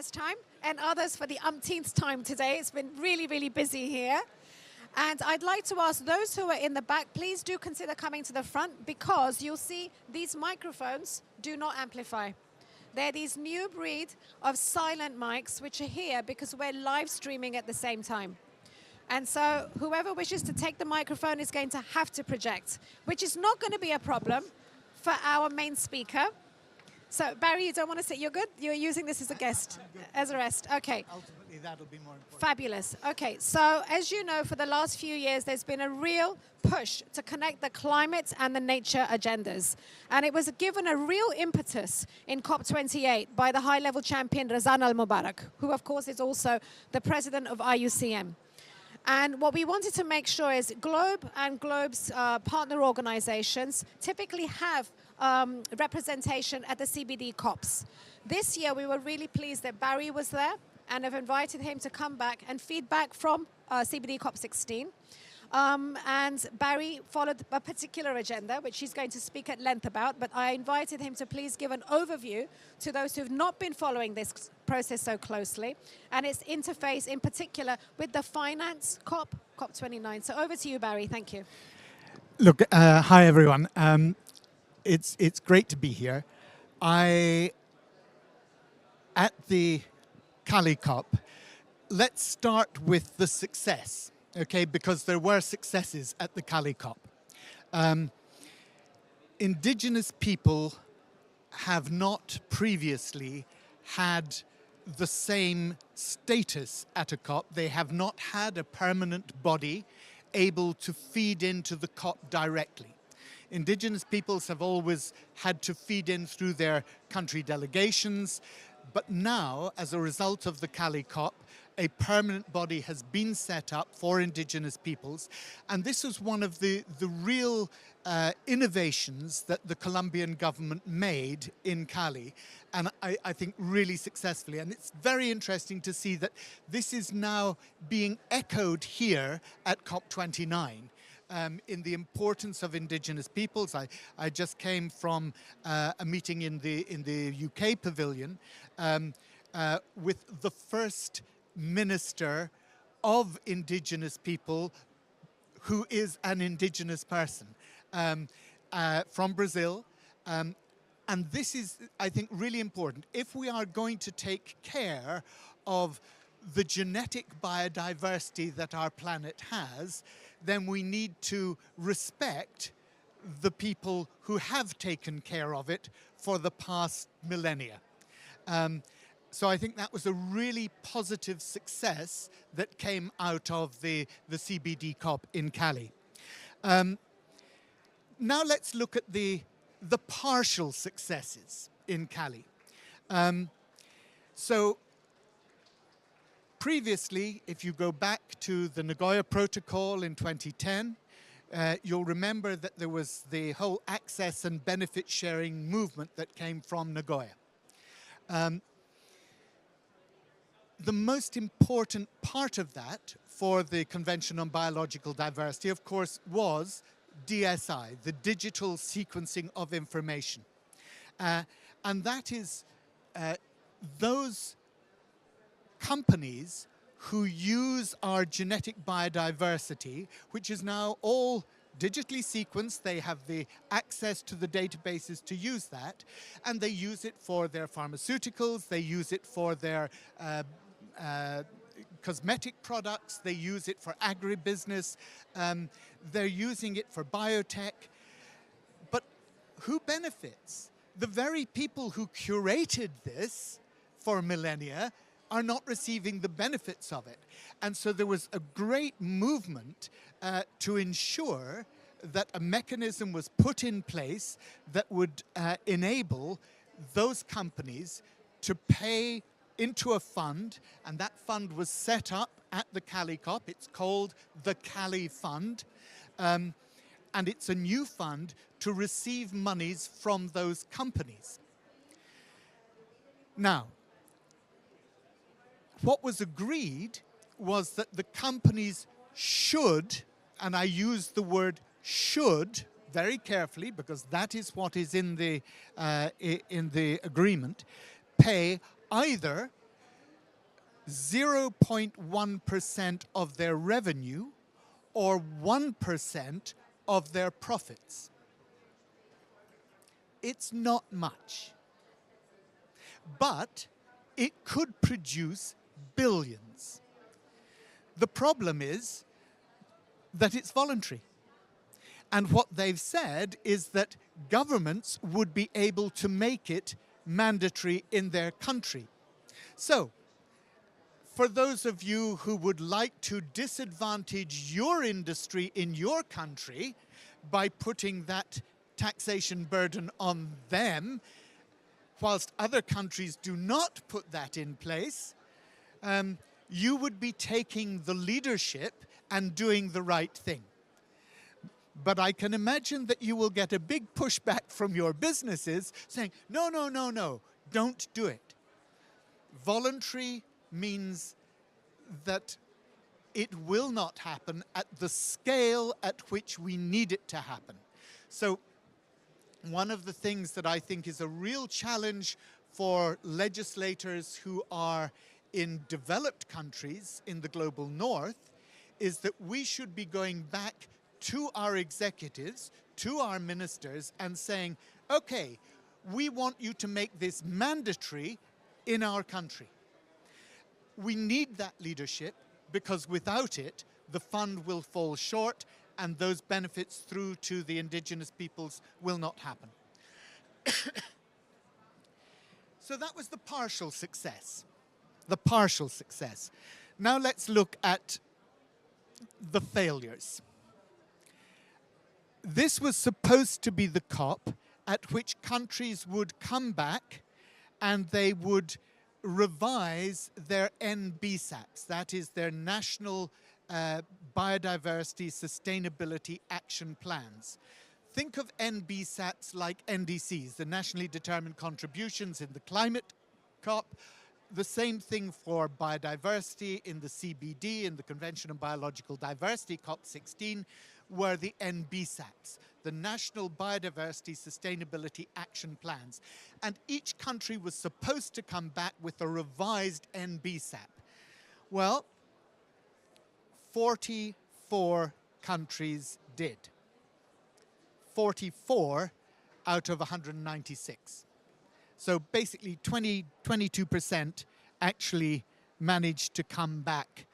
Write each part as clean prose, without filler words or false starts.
first time and others for the umpteenth time today. It's been really, really busy here. And I'd like to ask those who are in the back, please do consider coming to the front because you'll see these microphones do not amplify. They're these new breed of silent mics which are here because we're live streaming at the same time. And so whoever wishes to take the microphone is going to have to project, which is not going to be a problem for our main speaker. So Barry, you don't want to sit, you're good? You're using this as a guest, as a rest, okay. Ultimately, that'll be more important. Fabulous, okay. So as you know, for the last few years, there's been a real push to connect the climate and the nature agendas. And it was given a real impetus in COP28 by the high-level champion Razan Al-Mubarak, who of course is also the president of IUCN. And what we wanted to make sure is Globe and Globe's partner organizations typically have representation at the CBD COPs. This year, we were really pleased that Barry was there and have invited him to come back and feedback from CBD COP16. And Barry followed a particular agenda, which he's going to speak at length about, but I invited him to please give an overview to those who've not been following this process so closely, and its interface in particular with the finance COP, COP29. So over to you, Barry. Thank you. Look, hi everyone. It's great to be here. At the Cali COP, let's start with the success. Okay, because there were successes at the Cali COP. Indigenous people have not previously had the same status at a COP. They have not had a permanent body able to feed into the COP directly. Indigenous peoples have always had to feed in through their country delegations, but now, as a result of the Cali COP, a permanent body has been set up for indigenous peoples, and this is one of the real innovations that the Colombian government made in Cali, and I think really successfully. And it's very interesting to see that this is now being echoed here at COP29. In the importance of indigenous peoples. I just came from a meeting in the UK pavilion with the first minister of indigenous people who is an indigenous person from Brazil. And this is, I think, really important. If we are going to take care of the genetic biodiversity that our planet has, then we need to respect the people who have taken care of it for the past millennia. So I think that was a really positive success that came out of the CBD COP in Cali. Now let's look at the partial successes in Cali. So previously, if you go back to the Nagoya Protocol in 2010, you'll remember that there was the whole access and benefit sharing movement that came from Nagoya. The most important part of that for the Convention on Biological Diversity, of course, was DSI, the digital sequencing of information. And that is those companies who use our genetic biodiversity, which is now all digitally sequenced. They have the access to the databases to use that, and they use it for their pharmaceuticals, they use it for their cosmetic products, they use it for agribusiness, they're using it for biotech. But who benefits? The very people who curated this for millennia are not receiving the benefits of it. And so there was a great movement to ensure that a mechanism was put in place that would enable those companies to pay into a fund, and that fund was set up at the Cali COP. It's called the Cali Fund, and it's a new fund to receive monies from those companies. Now, what was agreed was that the companies should, and I use the word should very carefully because that is what is in the agreement, pay either 0.1% of their revenue or 1% of their profits. It's not much, but it could produce billions. The problem is that it's voluntary. And what they've said is that governments would be able to make it mandatory in their country. So, for those of you who would like to disadvantage your industry in your country by putting that taxation burden on them, whilst other countries do not put that in place, you would be taking the leadership and doing the right thing. But I can imagine that you will get a big pushback from your businesses saying, no, no, no, no, don't do it. Voluntary means that it will not happen at the scale at which we need it to happen. So one of the things that I think is a real challenge for legislators who are in developed countries in the global north is that we should be going back to our executives, to our ministers, and saying, okay, we want you to make this mandatory in our country. We need that leadership because without it, the fund will fall short and those benefits through to the indigenous peoples will not happen. So that was the partial success. The partial success. Now let's look at the failures. This was supposed to be the COP at which countries would come back and they would revise their NBSAPs, that is their National Biodiversity Sustainability Action Plans. Think of NBSAPs like NDCs, the Nationally Determined Contributions in the Climate COP, the same thing for biodiversity in the CBD, in the Convention on Biological Diversity, COP16, were the NBSAPs, the National Biodiversity Sustainability Action Plans. And each country was supposed to come back with a revised NBSAP. Well, 44 countries did. 44 out of 196. So basically 22% actually managed to come back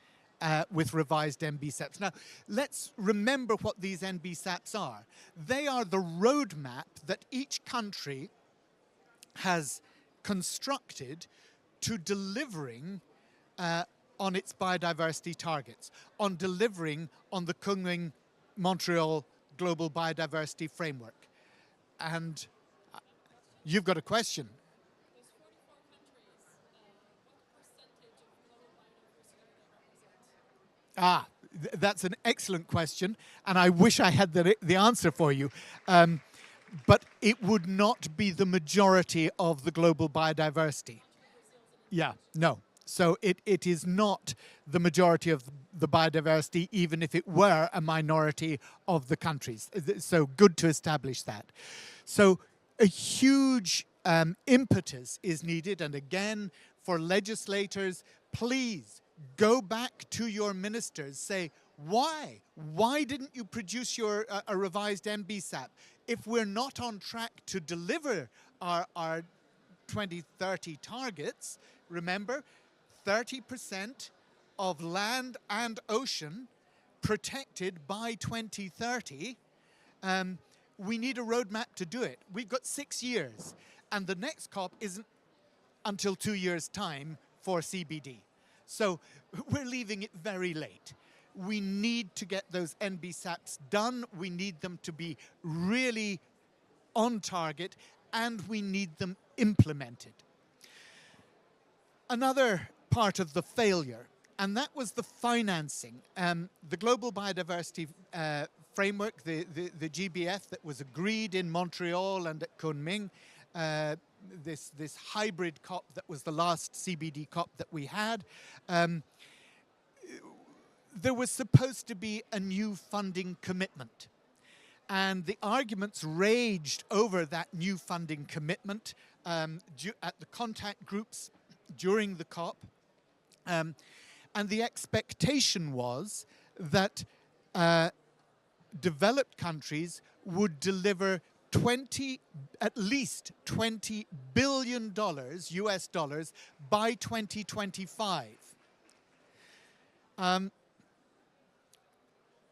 with revised NBSAPs. Now, let's remember what these NBSAPs are. They are the roadmap that each country has constructed to delivering on its biodiversity targets, on delivering on the Kunming-Montreal Global Biodiversity Framework. And you've got a question. That's an excellent question, and I wish I had the answer for you. But it would not be the majority of the global biodiversity. Yeah, no. So it is not the majority of the biodiversity, even if it were a minority of the countries. So good to establish that. So a huge impetus is needed, and again, for legislators, please go back to your ministers, say, why? Why didn't you produce your a revised NBSAP? If we're not on track to deliver our 2030 targets, remember, 30% of land and ocean protected by 2030, we need a roadmap to do it. We've got 6 years, and the next COP isn't until 2 years' time for CBD. So we're leaving it very late. We need to get those NBSAPs done. We need them to be really on target, and we need them implemented. Another part of the failure, and that was the financing. The Global Biodiversity Framework, the GBF that was agreed in Montreal and at Kunming, this hybrid COP that was the last CBD COP that we had, there was supposed to be a new funding commitment. And the arguments raged over that new funding commitment at the contact groups during the COP. And the expectation was that developed countries would deliver at least $20 billion US dollars by 2025. A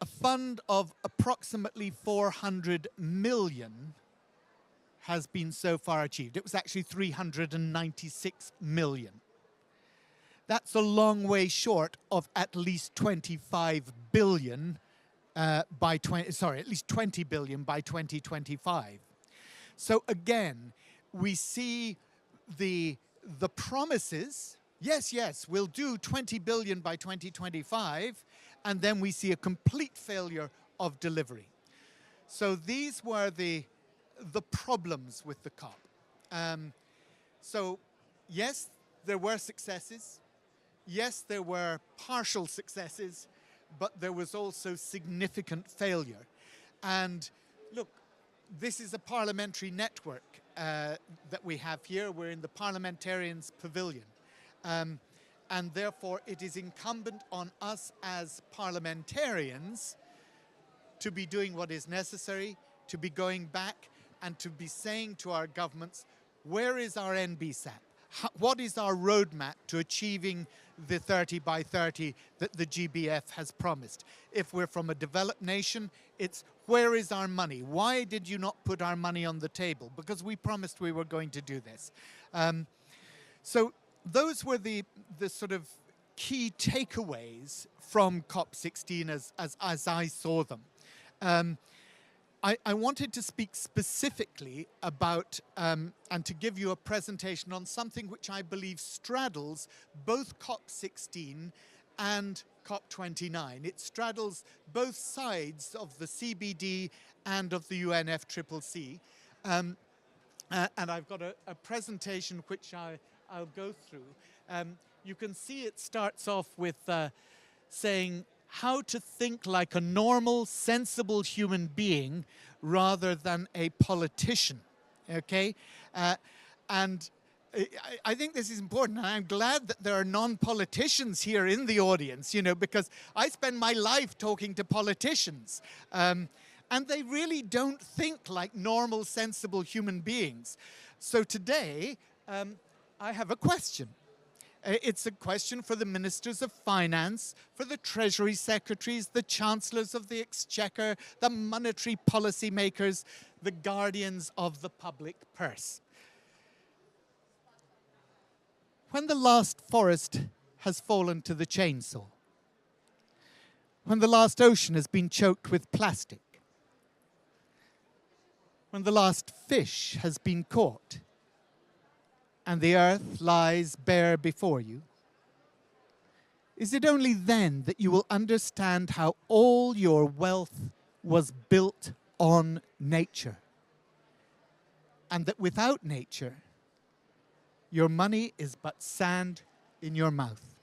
fund of approximately 400 million has been so far achieved. It was actually 396 million. That's a long way short of at least 25 billion at least 20 billion by 2025. So again, we see the promises, yes, we'll do 20 billion by 2025, and then we see a complete failure of delivery. So these were the problems with the COP. So yes, there were successes. Yes, there were partial successes, but there was also significant failure. And look, this is a parliamentary network that we have here. We're in the Parliamentarians' Pavilion. And therefore, it is incumbent on us as parliamentarians to be doing what is necessary, to be going back and to be saying to our governments, where is our NBSAP? What is our roadmap to achieving the 30 by 30 that the GBF has promised? If we're from a developed nation, it's where is our money? Why did you not put our money on the table? Because we promised we were going to do this. So those were the sort of key takeaways from COP16 as I saw them. I wanted to speak specifically about and to give you a presentation on something which I believe straddles both COP16 and COP29. It straddles both sides of the CBD and of the UNFCCC. And I've got a presentation which I'll go through. You can see it starts off with saying how to think like a normal, sensible human being rather than a politician, okay? And I think this is important, and I'm glad that there are non-politicians here in the audience, you know, because I spend my life talking to politicians, and they really don't think like normal, sensible human beings. So today, I have a question. It's a question for the Ministers of Finance, for the Treasury Secretaries, the Chancellors of the Exchequer, the monetary policy makers, the guardians of the public purse. When the last forest has fallen to the chainsaw, when the last ocean has been choked with plastic, when the last fish has been caught, and the earth lies bare before you, is it only then that you will understand how all your wealth was built on nature, and that without nature, your money is but sand in your mouth?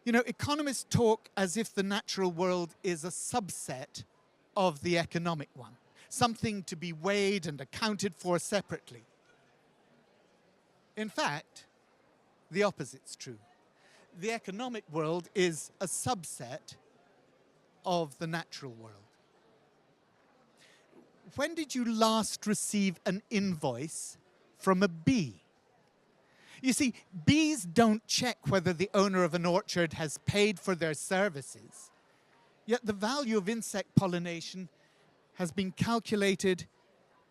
You know, economists talk as if the natural world is a subset of the economic one, something to be weighed and accounted for separately. In fact, the opposite's true. The economic world is a subset of the natural world. When did you last receive an invoice from a bee? You see, bees don't check whether the owner of an orchard has paid for their services. Yet the value of insect pollination has been calculated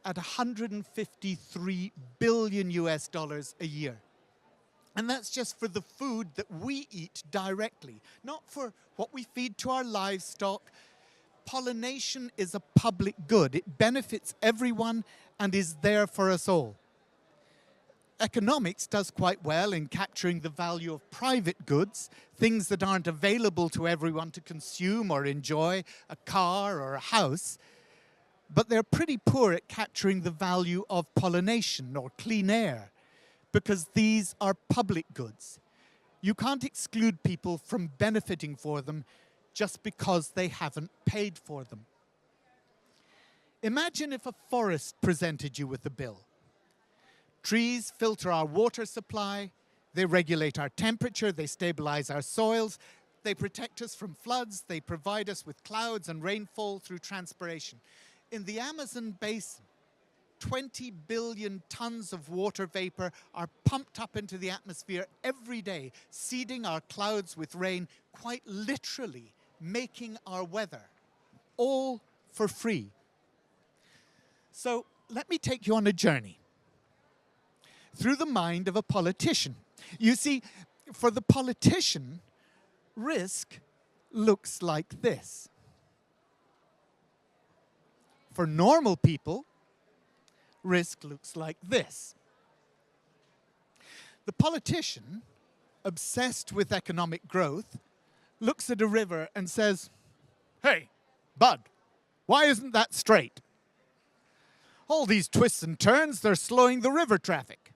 at 153 billion US dollars a year. And that's just for the food that we eat directly, not for what we feed to our livestock. Pollination is a public good. It benefits everyone and is there for us all. Economics does quite well in capturing the value of private goods, things that aren't available to everyone to consume or enjoy, a car or a house. But they're pretty poor at capturing the value of pollination or clean air, because these are public goods. You can't exclude people from benefiting for them just because they haven't paid for them. Imagine if a forest presented you with a bill. Trees filter our water supply, They regulate our temperature, they stabilize our soils, they protect us from floods, they provide us with clouds and rainfall through transpiration. In the Amazon basin, 20 billion tons of water vapor are pumped up into the atmosphere every day, seeding our clouds with rain, quite literally making our weather, all for free. So let me take you on a journey through the mind of a politician. You see, for the politician, risk looks like this. For normal people, risk looks like this. The politician, obsessed with economic growth, looks at a river and says, "Hey, bud, why isn't that straight? All these twists and turns, they're slowing the river traffic.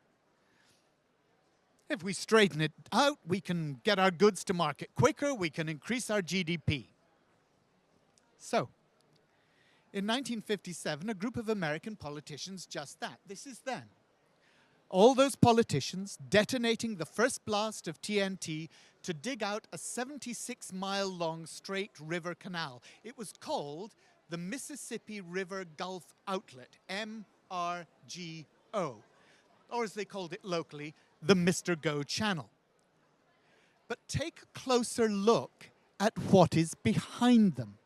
If we straighten it out, we can get our goods to market quicker, we can increase our GDP." So, in 1957, a group of American politicians just that. This is them. All those politicians detonating the first blast of TNT to dig out a 76-mile-long straight river canal. It was called the Mississippi River Gulf Outlet, MRGO, or as they called it locally, the Mr. Go Channel. But take a closer look at what is behind them.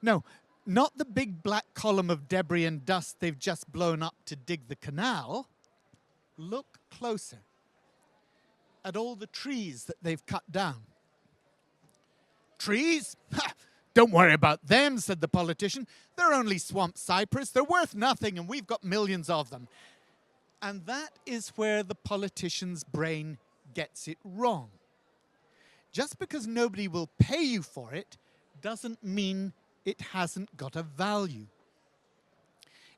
No, not the big black column of debris and dust they've just blown up to dig the canal. Look closer at all the trees that they've cut down. Trees? Ha! Don't worry about them, said the politician. They're only swamp cypress. They're worth nothing, and we've got millions of them. And that is where the politician's brain gets it wrong. Just because nobody will pay you for it doesn't mean it hasn't got a value.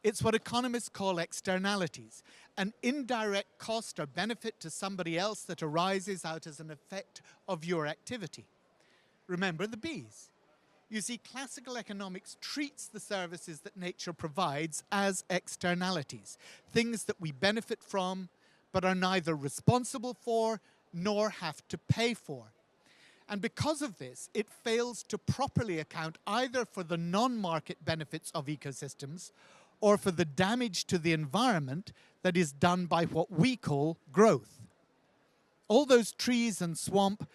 It's what economists call externalities, an indirect cost or benefit to somebody else that arises out as an effect of your activity. Remember the bees. You see, classical economics treats the services that nature provides as externalities, things that we benefit from but are neither responsible for nor have to pay for. And because of this, it fails to properly account either for the non-market benefits of ecosystems or for the damage to the environment that is done by what we call growth. All those trees and swamp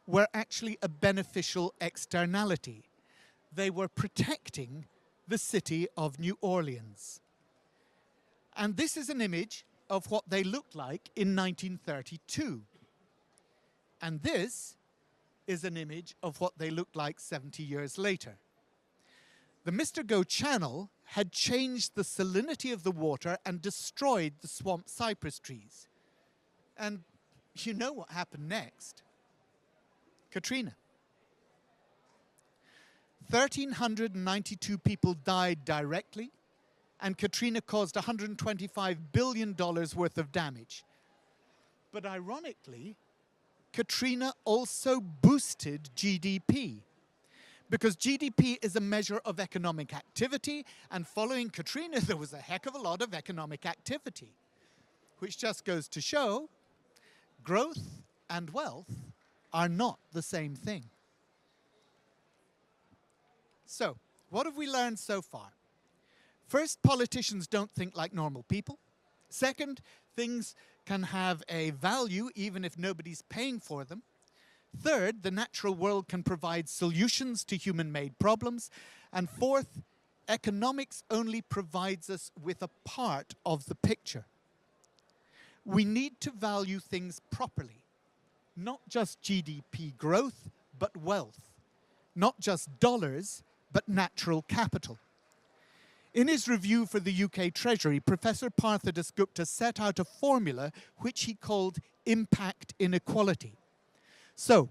were actually a beneficial externality. They were protecting the city of New Orleans. And this is an image of what they looked like in 1932. And this is an image of what they looked like 70 years later. The Mr. Go Channel had changed the salinity of the water and destroyed the swamp cypress trees. And you know what happened next? Katrina. 1,392 people died directly, and Katrina caused $125 billion worth of damage. But ironically, Katrina also boosted GDP, because GDP is a measure of economic activity, and following Katrina, there was a heck of a lot of economic activity, which just goes to show growth and wealth are not the same thing. So, what have we learned so far? First, politicians don't think like normal people. Second, things can have a value even if nobody's paying for them. Third, the natural world can provide solutions to human-made problems. And fourth, economics only provides us with a part of the picture. We need to value things properly, not just GDP growth, but wealth, not just dollars, but natural capital. In his review for the UK Treasury, Professor Partha Dasgupta set out a formula which he called impact inequality. So,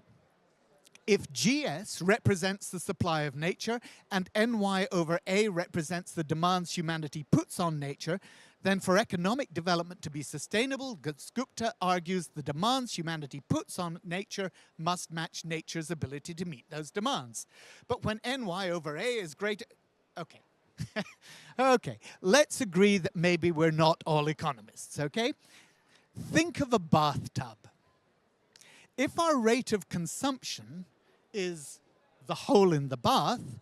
if GS represents the supply of nature and NY over A represents the demands humanity puts on nature, then for economic development to be sustainable, Dasgupta argues the demands humanity puts on nature must match nature's ability to meet those demands. But when NY over A is greater... Okay. Okay, let's agree that maybe we're not all economists, okay? Think of a bathtub. If our rate of consumption is the hole in the bath,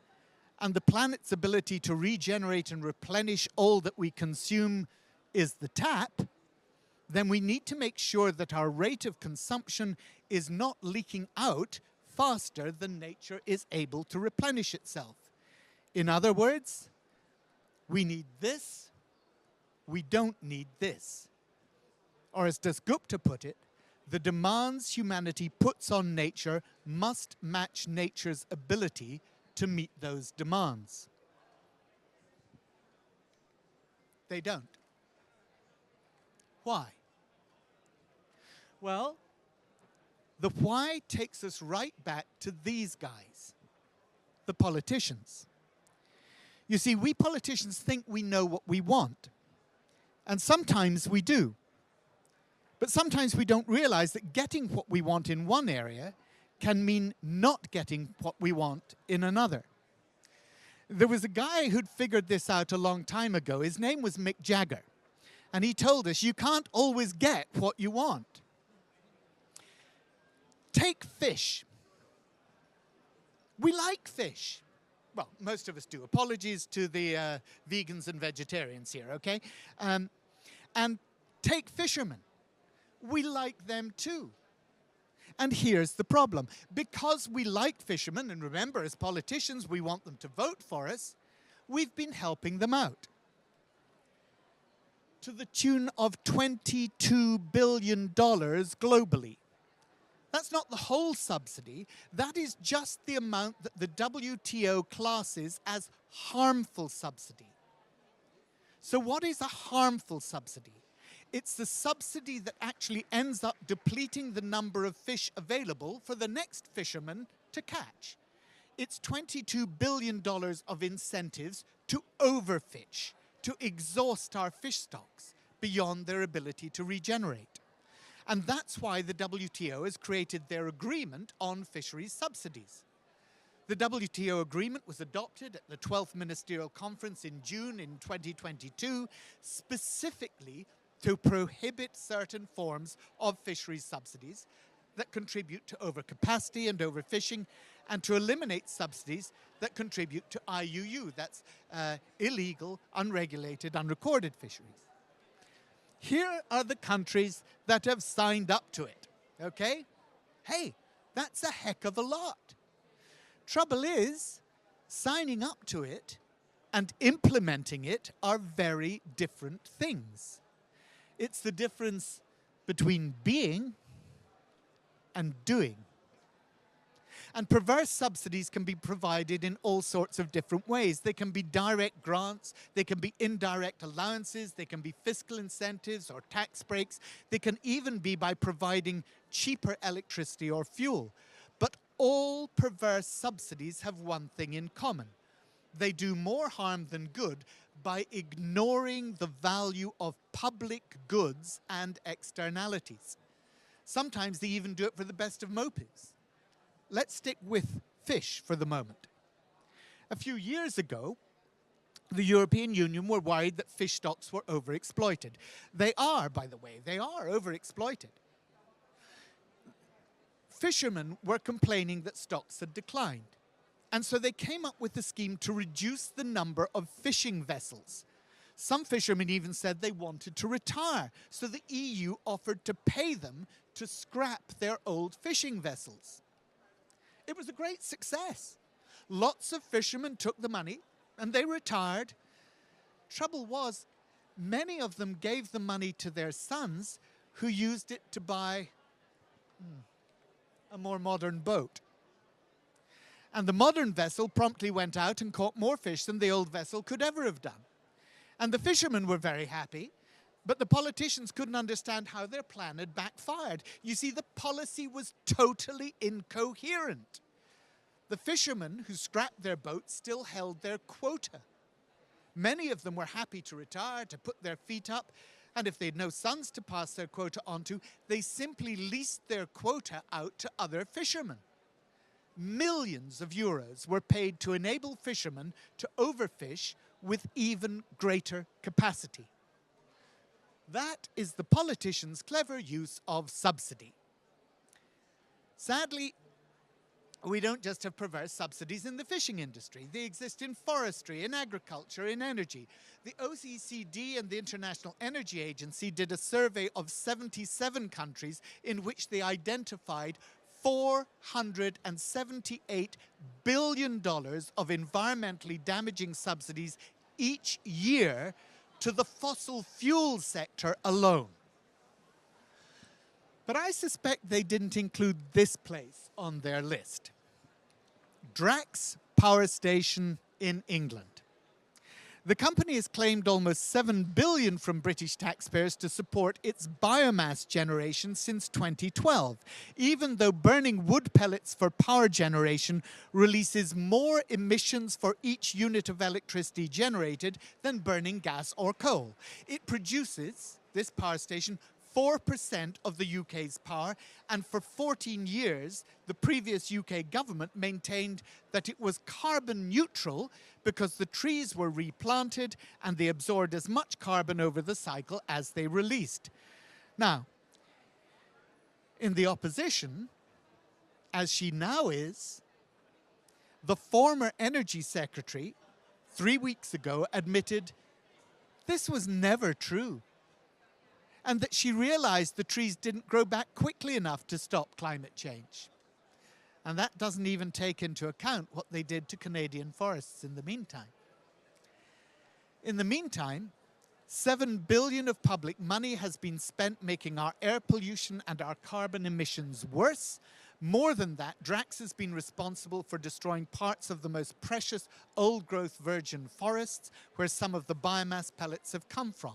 and the planet's ability to regenerate and replenish all that we consume is the tap, then we need to make sure that our rate of consumption is not leaking out faster than nature is able to replenish itself. In other words, we need this, we don't need this. Or as Dasgupta put it, the demands humanity puts on nature must match nature's ability to meet those demands. They don't. Why? Well, the why takes us right back to these guys, the politicians. You see, we politicians think we know what we want, and sometimes we do. But sometimes we don't realize that getting what we want in one area can mean not getting what we want in another. There was a guy who'd figured this out a long time ago. His name was Mick Jagger. And he told us, you can't always get what you want. Take fish. We like fish. Well, most of us do. Apologies to the vegans and vegetarians here, okay? And take fishermen. We like them too. And here's the problem. Because we like fishermen, and remember, as politicians, we want them to vote for us, we've been helping them out to the tune of $22 billion globally. That's not the whole subsidy. That is just the amount that the WTO classes as harmful subsidy. So what is a harmful subsidy? It's the subsidy that actually ends up depleting the number of fish available for the next fisherman to catch. It's $22 billion of incentives to overfish, to exhaust our fish stocks beyond their ability to regenerate. And that's why the WTO has created their agreement on fisheries subsidies. The WTO agreement was adopted at the 12th Ministerial Conference in June in 2022, specifically to prohibit certain forms of fisheries subsidies that contribute to overcapacity and overfishing, and to eliminate subsidies that contribute to IUU, that's illegal, unregulated, unrecorded fisheries. Here are the countries that have signed up to it, okay? Hey, that's a heck of a lot. Trouble is, signing up to it and implementing it are very different things. It's the difference between being and doing. And perverse subsidies can be provided in all sorts of different ways. They can be direct grants, they can be indirect allowances, they can be fiscal incentives or tax breaks. They can even be by providing cheaper electricity or fuel. But all perverse subsidies have one thing in common. They do more harm than good by ignoring the value of public goods and externalities. Sometimes they even do it for the best of motives. Let's stick with fish for the moment. A few years ago, the European Union were worried that fish stocks were overexploited. They are, by the way, they are overexploited. Fishermen were complaining that stocks had declined. And so they came up with a scheme to reduce the number of fishing vessels. Some fishermen even said they wanted to retire, so the EU offered to pay them to scrap their old fishing vessels. It was a great success. Lots of fishermen took the money and they retired. Trouble was, many of them gave the money to their sons who used it to buy a more modern boat. And the modern vessel promptly went out and caught more fish than the old vessel could ever have done. And the fishermen were very happy, but the politicians couldn't understand how their plan had backfired. You see, the policy was totally incoherent. The fishermen who scrapped their boats still held their quota. Many of them were happy to retire, to put their feet up, and if they had no sons to pass their quota on to, they simply leased their quota out to other fishermen. Millions of euros were paid to enable fishermen to overfish with even greater capacity. That is the politicians' clever use of subsidy. Sadly, we don't just have perverse subsidies in the fishing industry. They exist in forestry, in agriculture, in energy. The OECD and the International Energy Agency did a survey of 77 countries in which they identified $478 billion of environmentally damaging subsidies each year to the fossil fuel sector alone. But I suspect they didn't include this place on their list. Drax Power Station in England. The company has claimed almost $7 billion from British taxpayers to support its biomass generation since 2012, even though burning wood pellets for power generation releases more emissions for each unit of electricity generated than burning gas or coal. It produces, this power station, 4% of the UK's power, and for 14 years, the previous UK government maintained that it was carbon neutral because the trees were replanted and they absorbed as much carbon over the cycle as they released. Now, in the opposition, as she now is, the former Energy Secretary, 3 weeks ago, admitted this was never true, and that she realized the trees didn't grow back quickly enough to stop climate change. And that doesn't even take into account what they did to Canadian forests in the meantime. In the meantime, $7 billion of public money has been spent making our air pollution and our carbon emissions worse. More than that, Drax has been responsible for destroying parts of the most precious old-growth virgin forests where some of the biomass pellets have come from.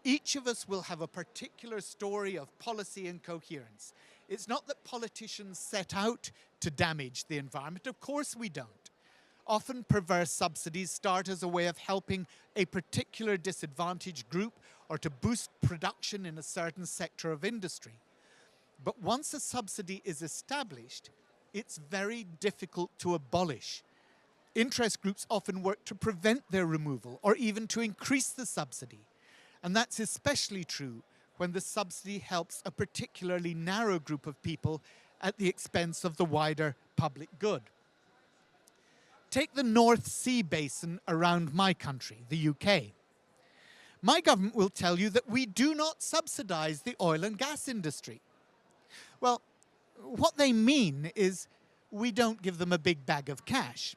Each of us will have a particular story of policy incoherence. It's not that politicians set out to damage the environment. Of course we don't. Often perverse subsidies start as a way of helping a particular disadvantaged group or to boost production in a certain sector of industry. But once a subsidy is established, it's very difficult to abolish. Interest groups often work to prevent their removal or even to increase the subsidy. And that's especially true when the subsidy helps a particularly narrow group of people at the expense of the wider public good. Take the North Sea basin around my country, the UK. My government will tell you that we do not subsidize the oil and gas industry. Well, what they mean is we don't give them a big bag of cash,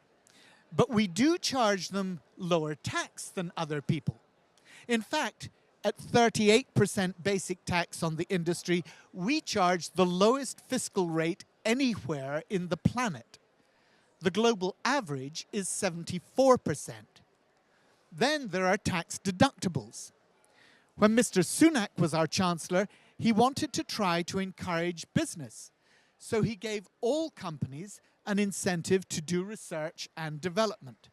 but we do charge them lower tax than other people. In fact, at 38% basic tax on the industry, we charge the lowest fiscal rate anywhere in the planet. The global average is 74%. Then there are tax deductibles. When Mr. Sunak was our Chancellor, he wanted to try to encourage business. So he gave all companies an incentive to do research and development.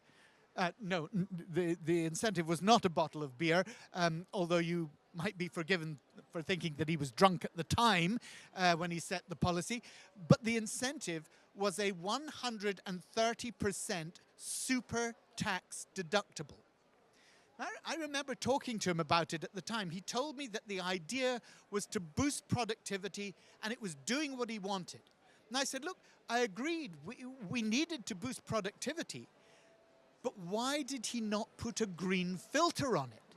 No, the incentive was not a bottle of beer, although you might be forgiven for thinking that he was drunk at the time when he set the policy. But the incentive was a 130% super tax deductible. I remember talking to him about it at the time. He told me that the idea was to boost productivity and it was doing what he wanted. And I said, look, I agreed. We needed to boost productivity. But why did he not put a green filter on it?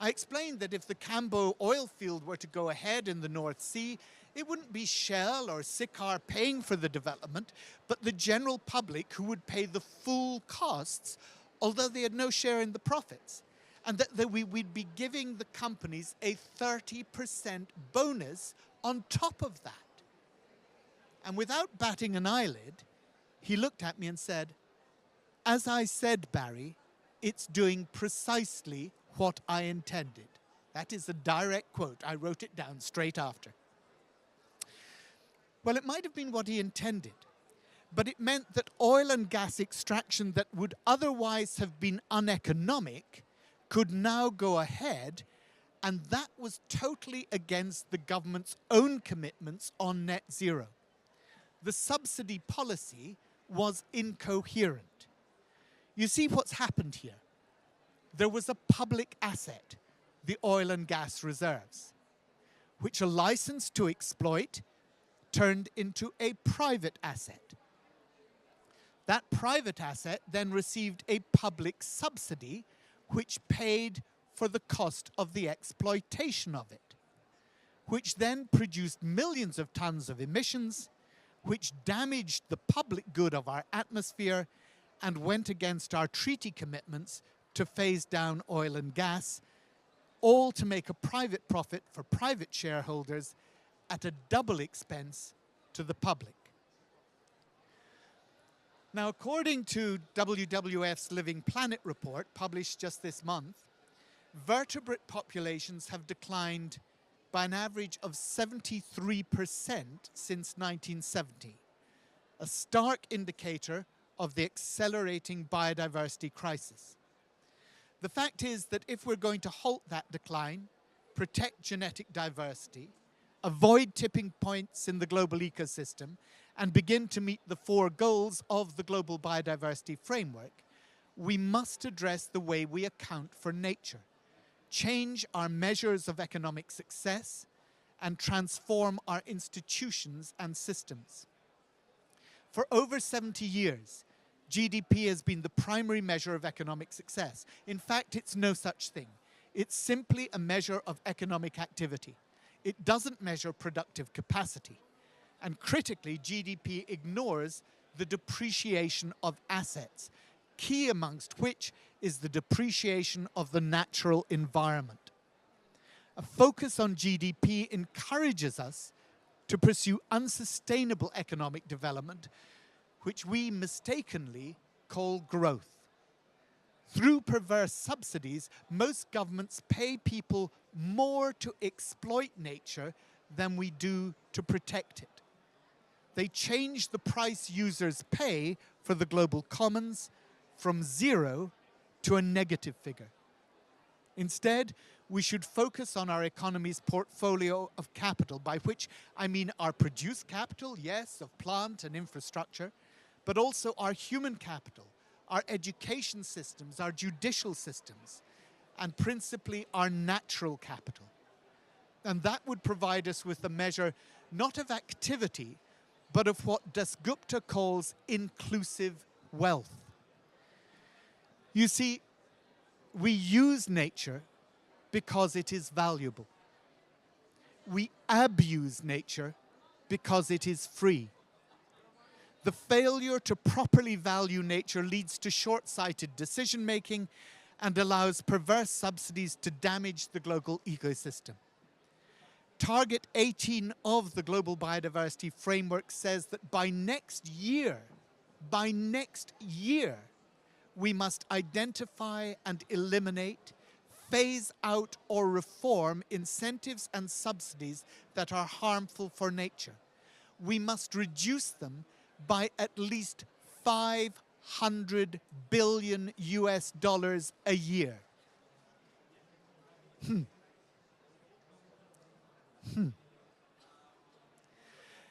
I explained that if the Cambo oil field were to go ahead in the North Sea, it wouldn't be Shell or Sycar paying for the development, but the general public who would pay the full costs, although they had no share in the profits. And that we'd be giving the companies a 30% bonus on top of that. And without batting an eyelid, he looked at me and said, as I said, Barry, it's doing precisely what I intended. That is a direct quote. I wrote it down straight after. Well, it might have been what he intended, but it meant that oil and gas extraction that would otherwise have been uneconomic could now go ahead, and that was totally against the government's own commitments on net zero. The subsidy policy was incoherent. You see what's happened here. There was a public asset, the oil and gas reserves, which a license to exploit turned into a private asset. That private asset then received a public subsidy which paid for the cost of the exploitation of it, which then produced millions of tons of emissions, which damaged the public good of our atmosphere and went against our treaty commitments to phase down oil and gas, all to make a private profit for private shareholders at a double expense to the public. Now, according to WWF's Living Planet report, published just this month, vertebrate populations have declined by an average of 73% since 1970, a stark indicator of the accelerating biodiversity crisis. The fact is that if we're going to halt that decline, protect genetic diversity, avoid tipping points in the global ecosystem, and begin to meet the 4 goals of the Global Biodiversity Framework, we must address the way we account for nature, change our measures of economic success, and transform our institutions and systems. For over 70 years, GDP has been the primary measure of economic success. In fact, it's no such thing. It's simply a measure of economic activity. It doesn't measure productive capacity. And critically, GDP ignores the depreciation of assets, key amongst which is the depreciation of the natural environment. A focus on GDP encourages us to pursue unsustainable economic development, which we mistakenly call growth. Through perverse subsidies, most governments pay people more to exploit nature than we do to protect it. They change the price users pay for the global commons from 0 to a negative figure. Instead, we should focus on our economy's portfolio of capital, by which I mean our produced capital, yes, of plant and infrastructure, but also our human capital, our education systems, our judicial systems, and principally our natural capital. And that would provide us with a measure not of activity, but of what Dasgupta calls inclusive wealth. You see, we use nature because it is valuable. We abuse nature because it is free. The failure to properly value nature leads to short-sighted decision-making and allows perverse subsidies to damage the global ecosystem. Target 18 of the Global Biodiversity Framework says that by next year, we must identify and eliminate, phase out or reform incentives and subsidies that are harmful for nature. We must reduce them by at least $500 billion a year.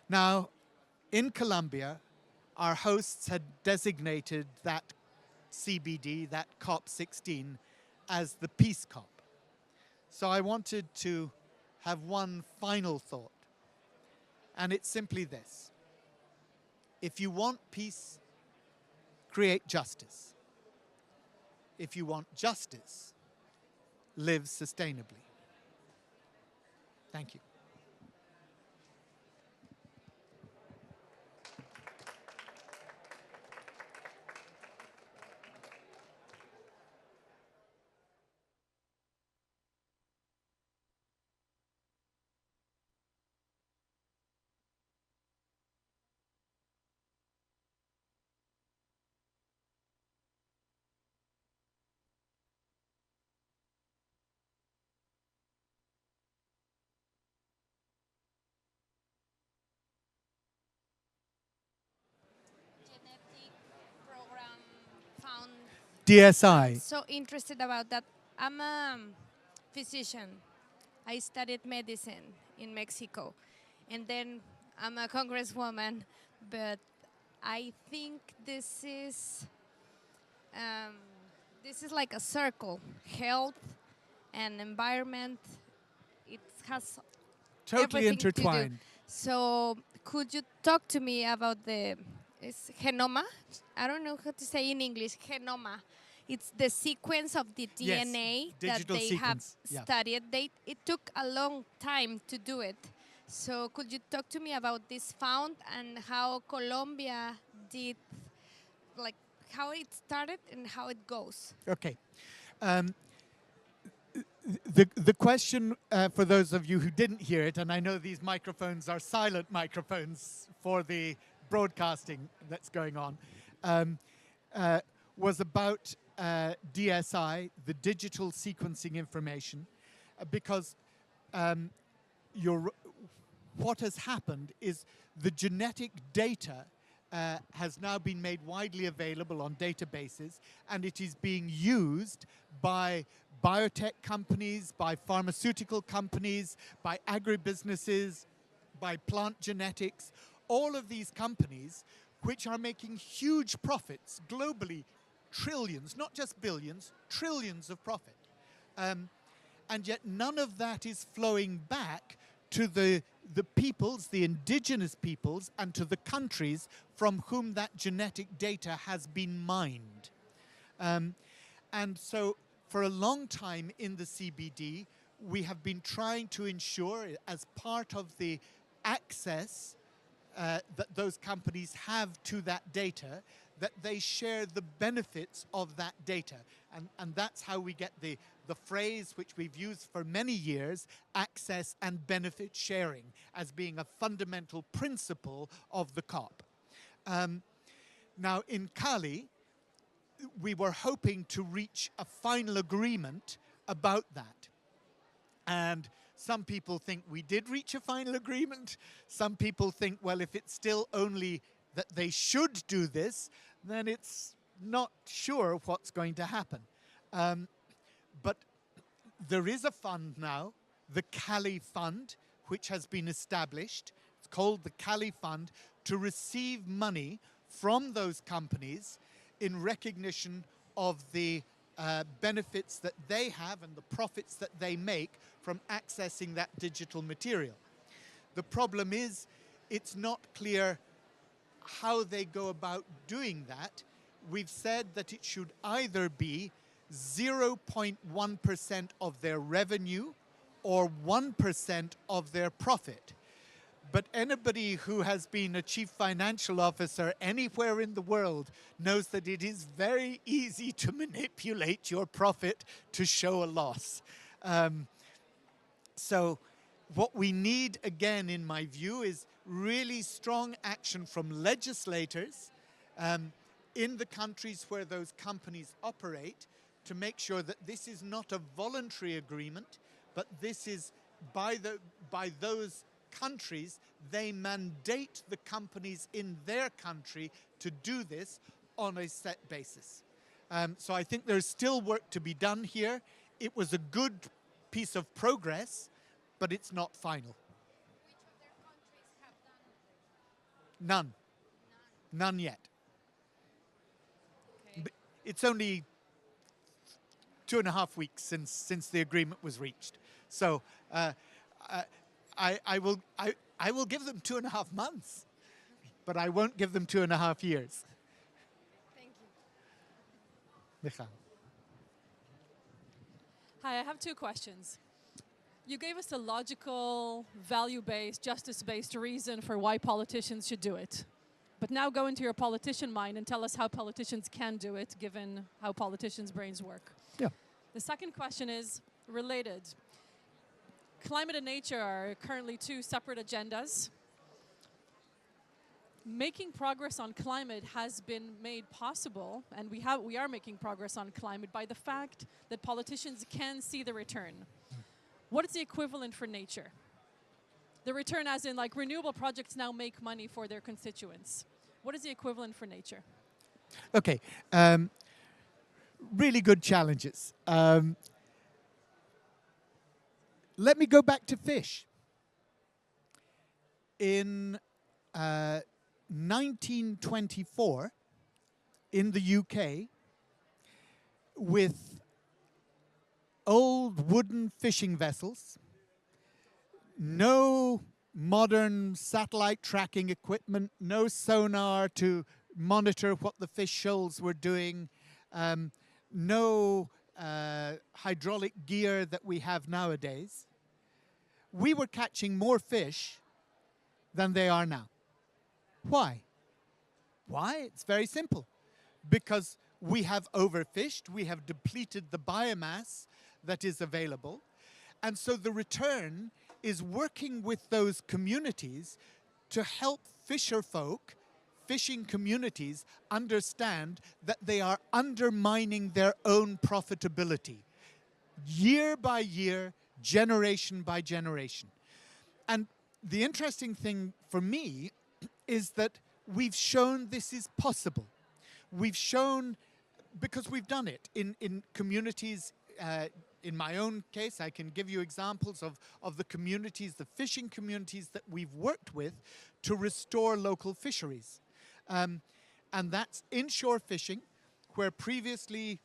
Now, in Colombia, our hosts had designated that CBD, that COP16, as the Peace COP. So I wanted to have one final thought, and it's simply this. If you want peace, create justice. If you want justice, live sustainably. Thank you. Program found DSI. so interested about that. I'm a physician. I studied medicine in Mexico, and then I'm a congresswoman. But I think this is like a circle: health, and environment. It has Totally everything to do. intertwined. So could you talk to me about the genoma? I don't know how to say in English, genoma. It's the sequence of the Yes, DNA that digital they sequence, have yeah. studied. It took a long time to do it. So could you talk to me about this found and how Colombia did, like how it started and how it goes? Okay. The question, for those of you who didn't hear it, and I know these microphones are silent microphones for the broadcasting that's going on, was about DSI, the digital sequencing information, because what has happened is the genetic data has now been made widely available on databases, and it is being used by biotech companies, by pharmaceutical companies, by agribusinesses, by plant genetics, all of these companies which are making huge profits globally, trillions, not just billions, trillions of profit. And yet none of that is flowing back to the peoples, the indigenous peoples, and to the countries from whom that genetic data has been mined. And so for a long time in the CBD, we have been trying to ensure, as part of the access that those companies have to that data, that they share the benefits of that data. And that's how we get the phrase which we've used for many years, access and benefit sharing, as being a fundamental principle of the COP. Now in Cali, we were hoping to reach a final agreement about that. And some people think we did reach a final agreement. Some people think, well, if it's still only that they should do this, then it's not sure what's going to happen. But there is a fund now, the Cali Fund, which has been established. It's called the Cali Fund, to receive money from those companies in recognition of the benefits that they have and the profits that they make from accessing that digital material. The problem is, it's not clear how they go about doing that. We've said that it should either be 0.1% of their revenue or 1% of their profit. But anybody who has been a chief financial officer anywhere in the world knows that it is very easy to manipulate your profit to show a loss. So what we need, again, in my view, is really strong action from legislators in the countries where those companies operate to make sure that this is not a voluntary agreement, but this is by those countries, they mandate the companies in their country to do this on a set basis. So I think there's still work to be done here. It was a good piece of progress, but it's not final. Which other countries have done? None. None yet. Okay. But it's only 2.5 weeks since the agreement was reached. So I will give them 2.5 months, but I won't give them 2.5 years. Thank you. Michal. Hi, I have 2 questions. You gave us a logical, value-based, justice-based reason for why politicians should do it. But now go into your politician mind and tell us how politicians can do it, given how politicians' brains work. Yeah. The second question is related. Climate and nature are currently 2 separate agendas. Making progress on climate has been made possible, and we are making progress on climate by the fact that politicians can see the return. What is the equivalent for nature? The return as in, like, renewable projects now make money for their constituents. What is the equivalent for nature? Okay. Really good challenges. Let me go back to fish. In 1924, in the UK, with old wooden fishing vessels, no modern satellite tracking equipment, no sonar to monitor what the fish shoals were doing, no hydraulic gear that we have nowadays. We were catching more fish than they are now. Why? Why? It's very simple. Because we have overfished, we have depleted the biomass that is available, and so the return is working with those communities to help fisher folk, fishing communities, understand that they are undermining their own profitability year by year, generation by generation. And the interesting thing for me is that we've shown this is possible. We've shown, because we've done it in communities. In my own case, I can give you examples of the communities, the fishing communities that we've worked with to restore local fisheries. And that's inshore fishing, where previously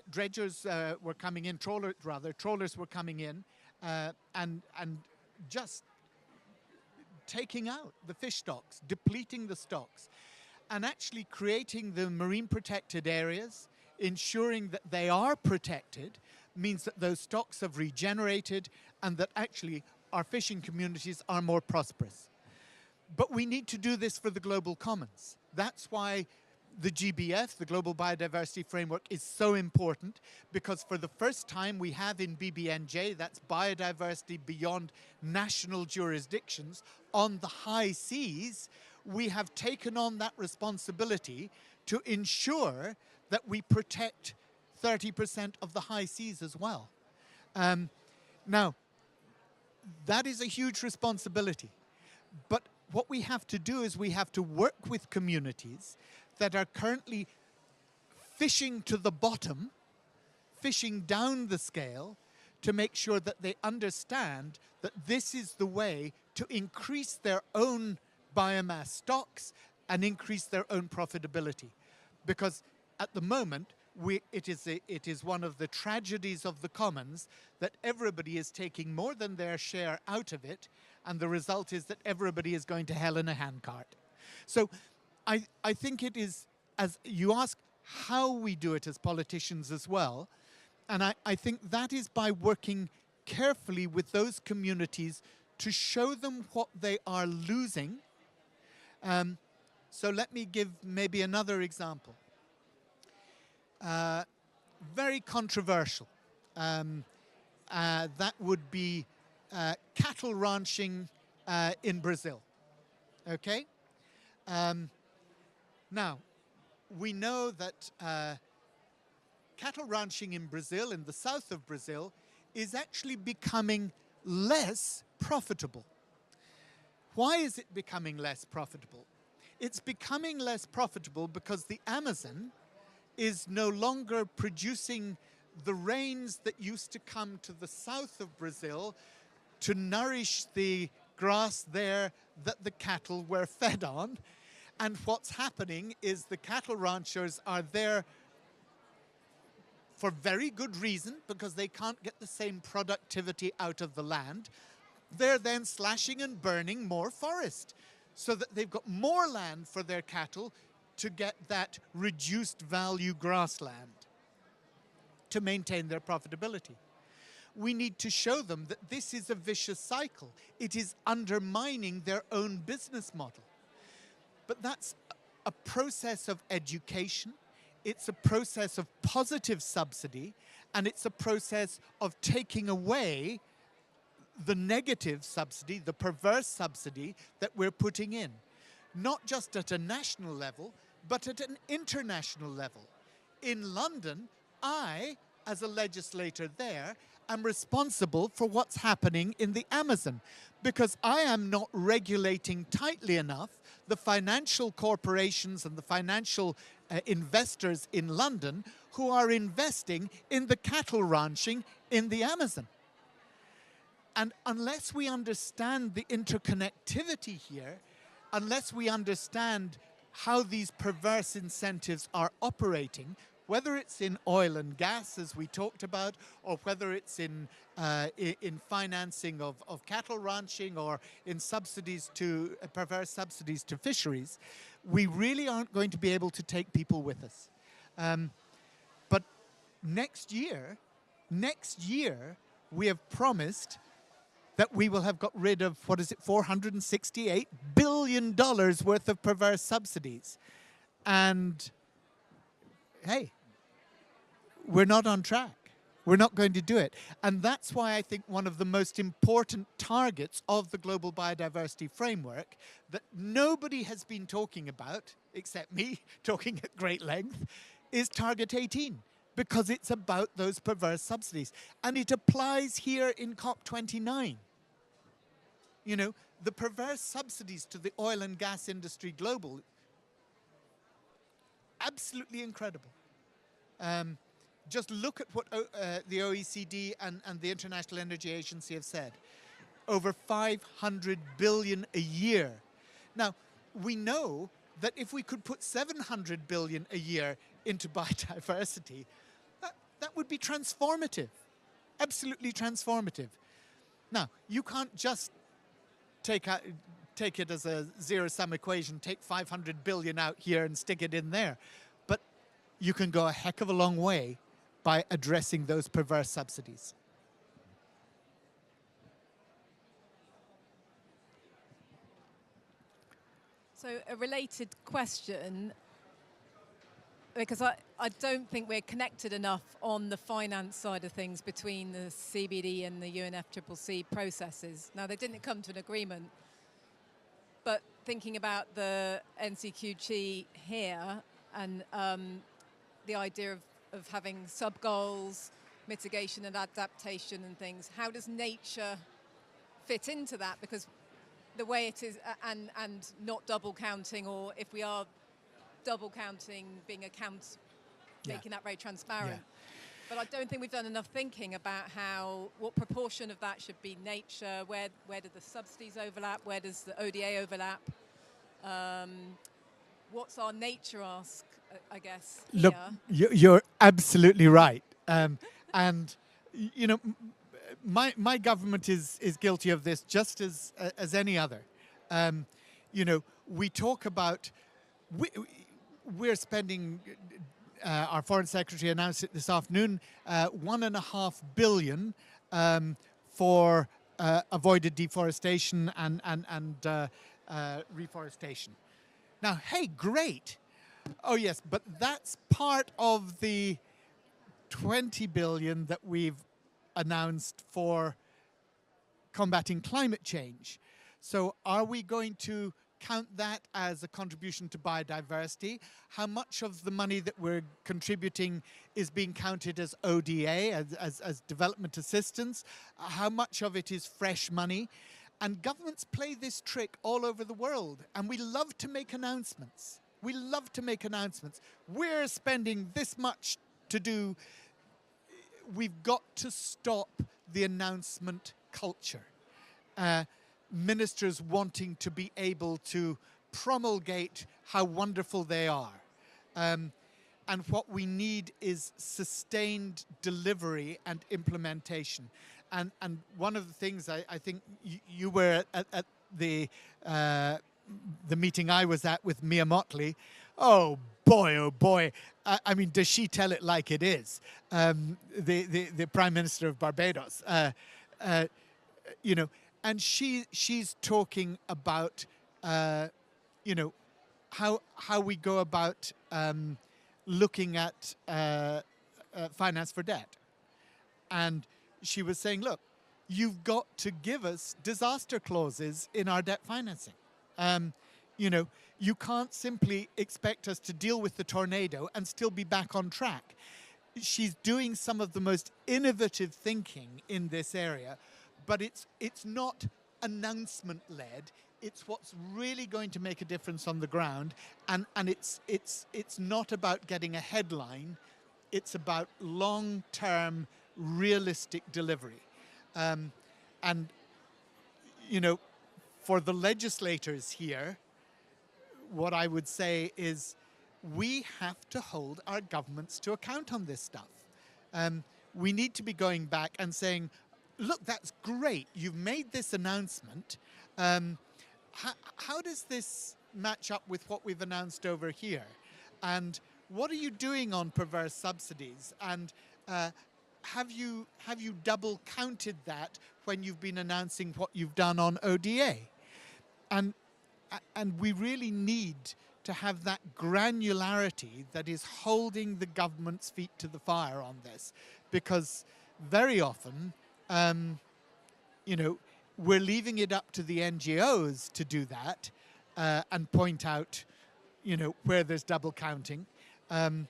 dredgers were coming in, trawlers were coming in and just taking out the fish stocks, depleting the stocks, and actually creating the marine protected areas, ensuring that they are protected, means that those stocks have regenerated and that actually our fishing communities are more prosperous. But we need to do this for the global commons. That's why the GBF, the Global Biodiversity Framework, is so important, because for the first time we have in BBNJ, that's biodiversity beyond national jurisdictions, on the high seas, we have taken on that responsibility to ensure that we protect 30% of the high seas as well. Now, that is a huge responsibility. But what we have to do is we have to work with communities that are currently fishing to the bottom, fishing down the scale, to make sure that they understand that this is the way to increase their own biomass stocks and increase their own profitability. Because at the moment, it is one of the tragedies of the commons that everybody is taking more than their share out of it, and the result is that everybody is going to hell in a handcart. So I think it is, as you ask, how we do it as politicians as well, and I think that is by working carefully with those communities to show them what they are losing. So let me give maybe another example. Very controversial. That would be cattle ranching in Brazil. Okay? Now, we know that cattle ranching in Brazil, in the south of Brazil, is actually becoming less profitable. Why is it becoming less profitable? It's becoming less profitable because the Amazon is no longer producing the rains that used to come to the south of Brazil to nourish the grass there that the cattle were fed on. And what's happening is the cattle ranchers are there for very good reason, because they can't get the same productivity out of the land. They're then slashing and burning more forest so that they've got more land for their cattle to get that reduced value grassland to maintain their profitability. We need to show them that this is a vicious cycle. It is undermining their own business model. But that's a process of education, it's a process of positive subsidy, and it's a process of taking away the negative subsidy, the perverse subsidy that we're putting in, not just at a national level, but at an international level. In London, I, as a legislator there, am responsible for what's happening in the Amazon, because I am not regulating tightly enough the financial corporations and the financial investors in London who are investing in the cattle ranching in the Amazon. And unless we understand the interconnectivity here, unless we understand how these perverse incentives are operating, whether it's in oil and gas, as we talked about, or whether it's in financing of cattle ranching or in subsidies to perverse subsidies to fisheries, we really aren't going to be able to take people with us. But next year, we have promised that we will have got rid of, what is it, $468 billion worth of perverse subsidies. And hey, we're not on track. We're not going to do it. And that's why I think one of the most important targets of the Global Biodiversity Framework that nobody has been talking about, except me talking at great length, is Target 18, because it's about those perverse subsidies. And it applies here in COP29. You know, the perverse subsidies to the oil and gas industry global, absolutely incredible. Just look at what the OECD and the International Energy Agency have said. Over 500 billion a year. Now, we know that if we could put 700 billion a year into biodiversity, that would be transformative, absolutely transformative. Now, you can't just take it as a zero-sum equation, take 500 billion out here and stick it in there. But you can go a heck of a long way by addressing those perverse subsidies. So a related question, because I don't think we're connected enough on the finance side of things between the CBD and the UNFCCC processes. Now, they didn't come to an agreement, but thinking about the NCQG here and the idea of having sub-goals, mitigation and adaptation and things, how does nature fit into that? Because the way it is, and not double counting, or if we are double counting, making that very transparent. Yeah. But I don't think we've done enough thinking about what proportion of that should be nature, where do the subsidies overlap, where does the ODA overlap, what's our nature ask, I guess, here. Look, you're absolutely right. And, you know, my government is guilty of this just as any other. You know, we talk about, we're spending, our Foreign Secretary announced it this afternoon, $1.5 billion for avoided deforestation and reforestation. Now, hey, great. Oh yes, but that's part of the 20 billion that we've announced for combating climate change. So are we going to count that as a contribution to biodiversity? How much of the money that we're contributing is being counted as ODA, as development assistance? How much of it is fresh money? And governments play this trick all over the world, and we love to make announcements. We love to make announcements. We're spending this much to do. We've got to stop the announcement culture. Ministers wanting to be able to promulgate how wonderful they are. And what we need is sustained delivery and implementation. And one of the things I think you were at the meeting I was at with Mia Mottley. Oh boy. I mean, does she tell it like it is? The Prime Minister of Barbados. You know, and she's talking about, you know, how we go about looking at finance for debt. And she was saying, look, you've got to give us disaster clauses in our debt financing. You know, you can't simply expect us to deal with the tornado and still be back on track. She's doing some of the most innovative thinking in this area, but it's not announcement-led. It's what's really going to make a difference on the ground, and it's not about getting a headline. It's about long-term, realistic delivery. And, you know, for the legislators here, what I would say is we have to hold our governments to account on this stuff. We need to be going back and saying, look, that's great. You've made this announcement. How does this match up with what we've announced over here? And what are you doing on perverse subsidies? And have you double counted that when you've been announcing what you've done on ODA? And we really need to have that granularity that is holding the government's feet to the fire on this, because very often, you know, we're leaving it up to the NGOs to do that and point out, you know, where there's double counting. And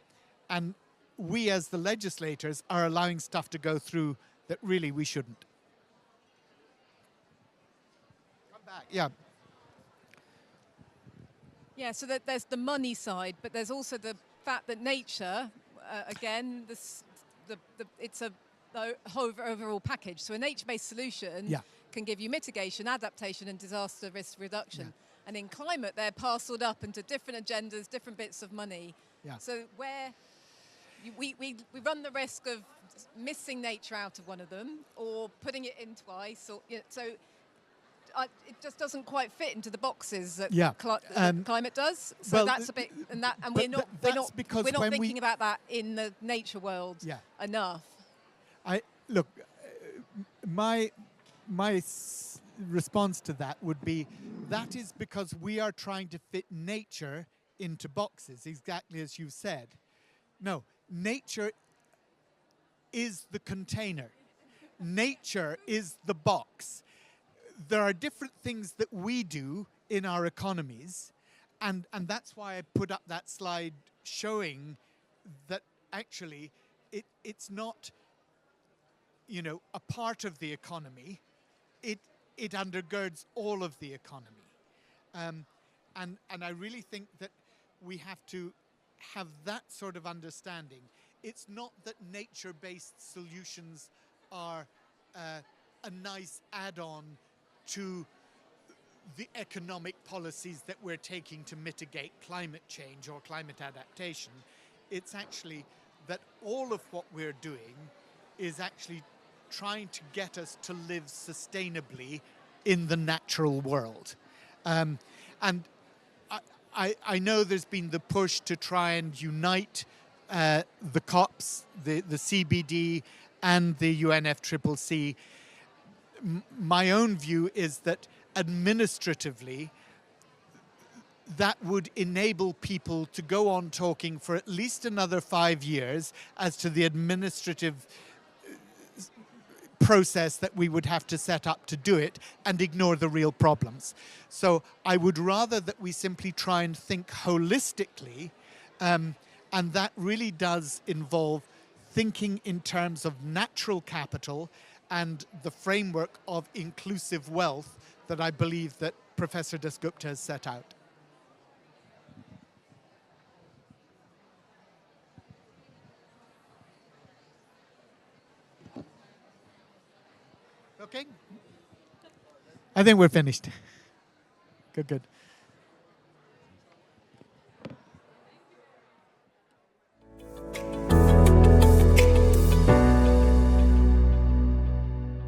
we as the legislators are allowing stuff to go through that really we shouldn't. Come back, yeah. Yeah, so there's the money side, but there's also the fact that nature, again, it's a overall package. So a nature-based solution can give you mitigation, adaptation, and disaster risk reduction. Yeah. And in climate, they're parceled up into different agendas, different bits of money. Yeah. So where we run the risk of missing nature out of one of them, or putting it in twice, or it just doesn't quite fit into the boxes that climate does. So well, that's a bit, and we're not thinking about that in the nature world enough. Look, my response to that would be that is because we are trying to fit nature into boxes, exactly as you said. No, nature is the container. Nature is the box. There are different things that we do in our economies, and that's why I put up that slide showing that actually it's not, you know, a part of the economy. It undergirds all of the economy. And I really think that we have to have that sort of understanding. It's not that nature-based solutions are a nice add-on to the economic policies that we're taking to mitigate climate change or climate adaptation. It's actually that all of what we're doing is actually trying to get us to live sustainably in the natural world. And I know there's been the push to try and unite the COPs, the CBD and the UNFCCC. My own view is that administratively, that would enable people to go on talking for at least another 5 years as to the administrative process that we would have to set up to do it and ignore the real problems. So I would rather that we simply try and think holistically, and that really does involve thinking in terms of natural capital and the framework of inclusive wealth that I believe that Professor Dasgupta has set out. Okay? I think we're finished. Good.